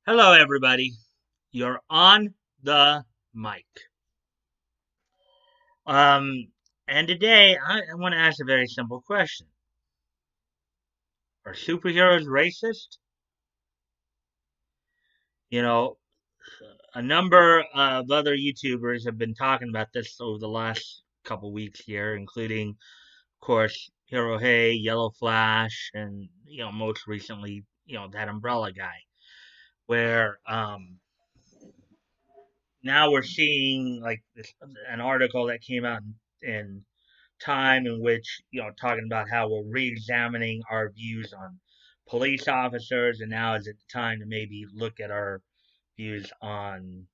Hello, everybody. You're on the mic. Um, and today I want to ask a very simple question: Are superheroes racist? You know, a number of other YouTubers have been talking about this over the last couple weeks here, including, of course, Hero Hey, Yellow Flash, and most recently, that Umbrella guy, where now we're seeing like an article that came out in time in which talking about how we're re-examining our views on police officers, and now is it time to maybe look at our views on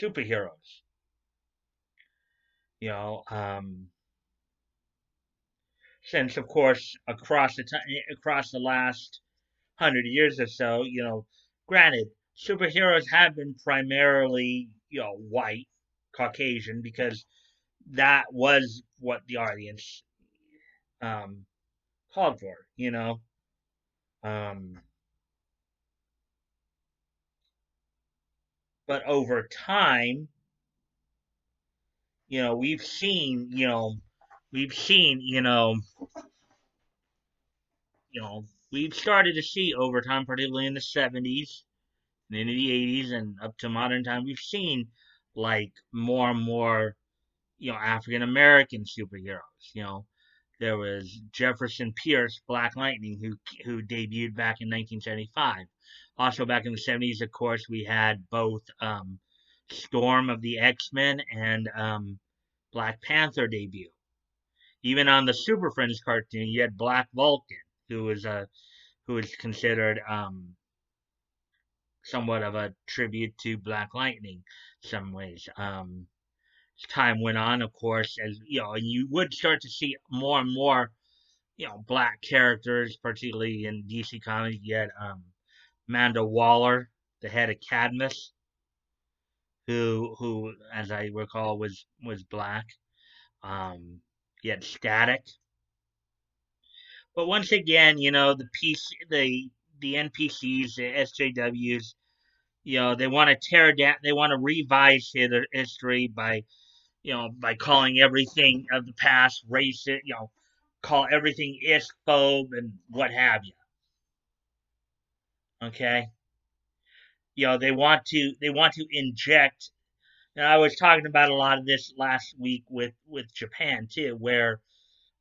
superheroes. you know um since of course across the last 100 years or so, granted, superheroes have been primarily white, Caucasian, because that was what the audience um called for. um but over time, you know, we've seen, you know, we've seen, you know, we've started to see over time, particularly in the 70s and into the 80s and up to modern time, we've seen like more and more, African American superheroes. There was Jefferson Pierce, Black Lightning, who debuted back in 1975. Also, back in the 70s, of course, we had both Storm of the X-Men and Black Panther debut. Even on the Super Friends cartoon, you had Black Vulcan, who was considered somewhat of a tribute to Black Lightning, in some ways. As time went on, of course, as you would start to see more and more, black characters, particularly in DC Comics. You had Amanda Waller, the head of Cadmus, who, as I recall, was black. You had Static, but once again, the NPCs, the SJWs, they want to tear down, they want to revise history by by calling everything of the past racist, call everything ist, phobe, and what have you. Okay, they want to inject. And I was talking about a lot of this last week with Japan too, where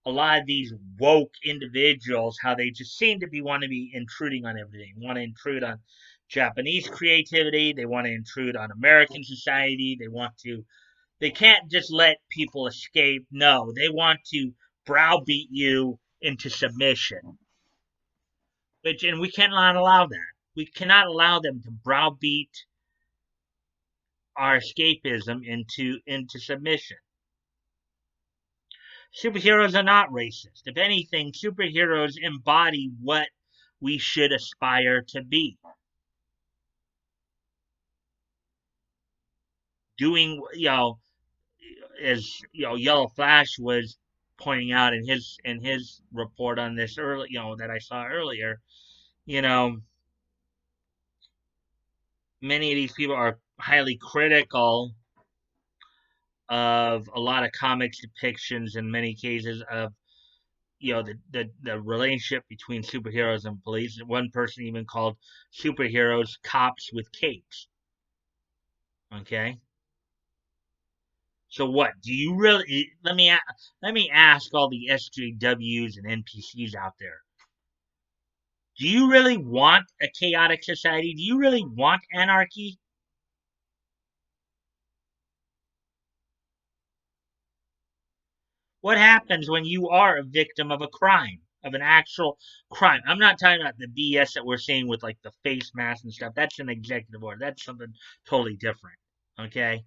a lot of these woke individuals, how they just seem to want to be intruding on everything, want to intrude on Japanese creativity, they want to intrude on American society, they can't just let people escape. No, they want to browbeat you into submission, and we cannot allow that. We cannot allow them to browbeat our escapism into submission. Superheroes are not racist. If anything, superheroes embody what we should aspire to be. Doing, as Yellow Flash was pointing out in his report on this early, that I saw earlier. You know, many of these people are highly critical of a lot of comics depictions in many cases of the relationship between superheroes and police. One person even called superheroes cops with capes. Okay, so what do you really? Let me ask all the SJWs and NPCs out there. Do you really want a chaotic society? Do you really want anarchy? What happens when you are a victim of a crime, of an actual crime? I'm not talking about the BS that we're seeing with like the face mask and stuff. That's an executive order. That's something totally different. Okay?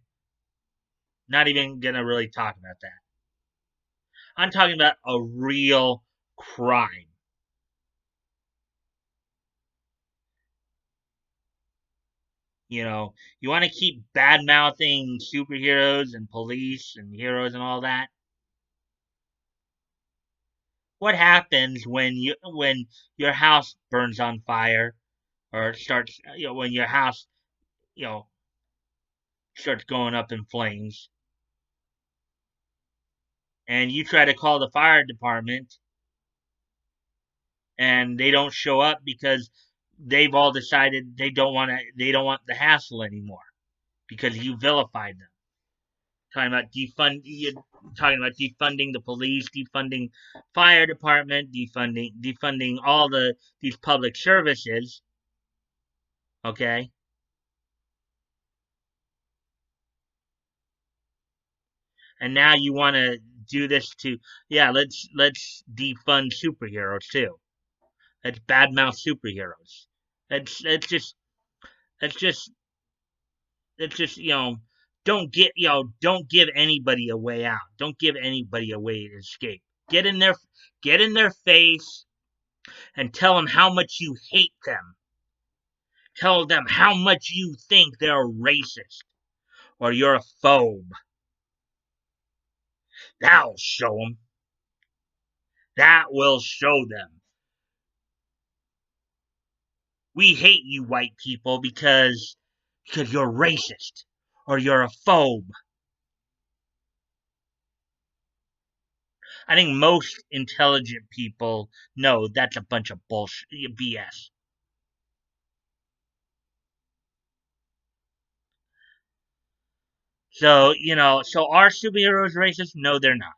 Not even gonna really talk about that. I'm talking about a real crime. You want to keep bad mouthing superheroes and police and heroes and all that. What happens when your house burns on fire or it starts, when your house, you know, starts going up in flames, and you try to call the fire department, and they don't show up because they've all decided they don't want the hassle anymore because you vilified them. Talking about defunding the police, defunding fire department, defunding all these public services. Okay, and now you want to do this to, yeah, let's defund superheroes too. Let's badmouth superheroes. Let's just let's just let's just don't give anybody a way out. Don't give anybody a way to escape. Get in their get in their face and tell them how much you hate them. Tell them how much you think they're racist or you're a phobe. That'll show them. That will show them. We hate you white people because you're racist or you're a phobe. I think most intelligent people know that's a bunch of bullshit, BS. So, so are superheroes racist? No, they're not.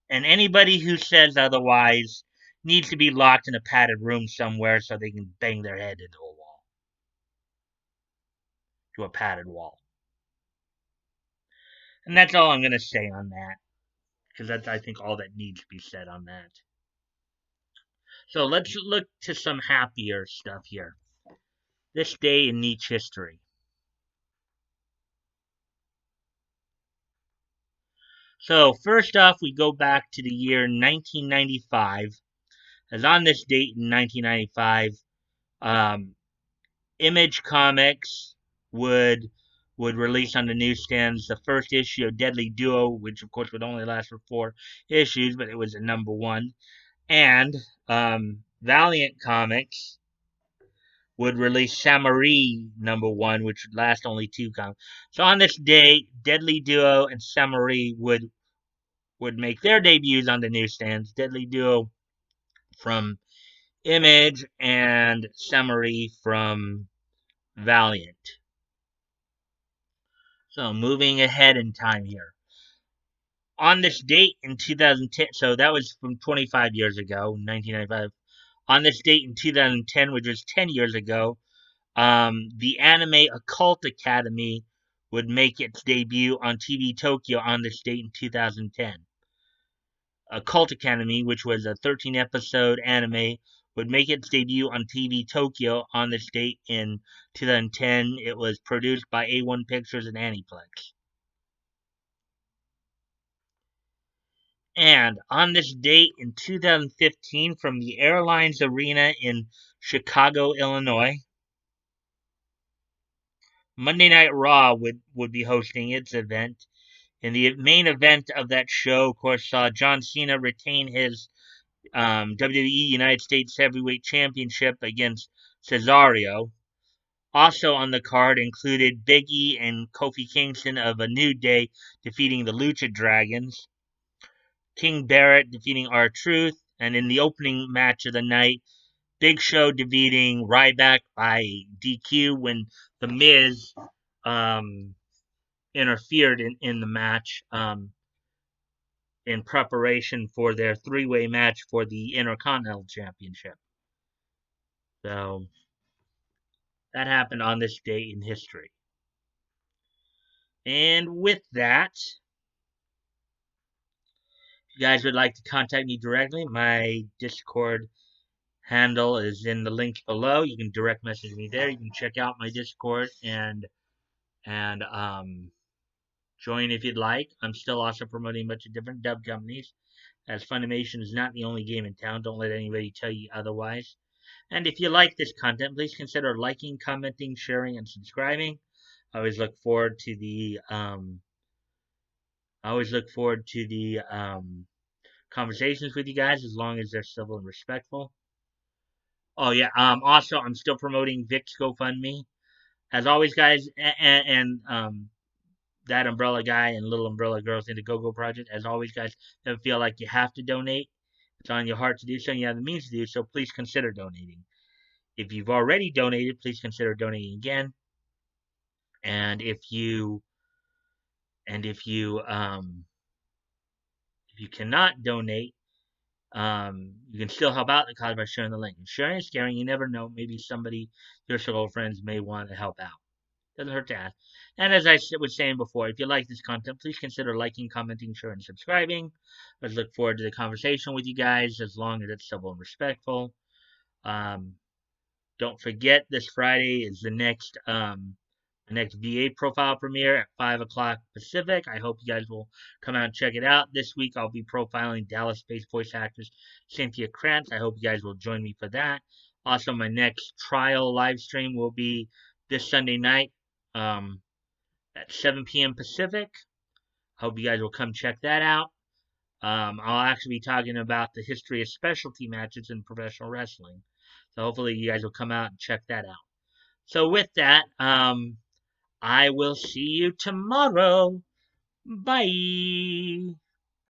And anybody who says otherwise needs to be locked in a padded room somewhere so they can bang their head into a wall, to a padded wall. And that's all I'm going to say on that, because that's, I think, all that needs to be said on that. So let's look to some happier stuff here. This day in Nietzsche history. So, first off, we go back to the year 1995. As on this date in 1995, um, Image Comics would would release on the newsstands the first issue of Deadly Duo, which of course would only last for 4 issues, but it was a number one. And Valiant Comics would release Samurai number one, which would last only two comics. So on this day, Deadly Duo and Samurai would make their debuts on the newsstands. Deadly Duo from Image and Samurai from Valiant. So moving ahead in time here. On this date in 2010, so that was from 25 years ago, 1995. On this date in 2010, which was 10 years ago, the anime Occult Academy would make its debut on TV Tokyo on this date in 2010. Occult Academy, which was a 13 episode anime, would make its debut on TV Tokyo on this date in 2010. It was produced by A1 Pictures and Aniplex. And on this date in 2015, from the Airlines Arena in Chicago, Illinois, Monday Night Raw would be hosting its event. And the main event of that show, of course, saw John Cena retain his WWE United States Heavyweight Championship against Cesaro. Also on the card included Big E and Kofi Kingston of A New Day defeating the Lucha Dragons, King Barrett defeating R-Truth, and in the opening match of the night, Big Show defeating Ryback by DQ when The Miz um, interfered in the match in preparation for their three-way match for the Intercontinental Championship. So that happened on this date in history. And with that, if you guys would like to contact me directly, my Discord handle is in the link below. You can direct message me there. You can check out my Discord and join if you'd like. I'm still also promoting a bunch of different dub companies, as Funimation is not the only game in town. Don't let anybody tell you otherwise. And if you like this content, please consider liking, commenting, sharing, and subscribing. I always look forward to the conversations with you guys, as long as they're civil and respectful. Oh yeah. Also, I'm still promoting Vic's GoFundMe. As always, guys, and that umbrella guy and little umbrella girls Indiegogo project. As always, guys, don't feel like you have to donate. It's on your heart to do so, and you have the means to do so. Please consider donating. If you've already donated, please consider donating again. And if you cannot donate, you can still help out the cause by sharing the link. And sharing is caring. You never know. Maybe somebody, your circle of friends, may want to help out. Doesn't hurt to ask. And as I was saying before, if you like this content, please consider liking, commenting, sharing, and subscribing. I look forward to the conversation with you guys as long as it's civil and respectful. Um, don't forget, this Friday is the next VA profile premiere at 5 o'clock Pacific. I hope you guys will come out and check it out. This week I'll be profiling Dallas-based voice actress Cynthia Krantz. I hope you guys will join me for that. Also, my next trial live stream will be this Sunday night um, at 7 p.m. Pacific. Hope you guys will come check that out. I'll actually be talking about the history of specialty matches in professional wrestling. So hopefully you guys will come out and check that out. So with that, I will see you tomorrow. Bye.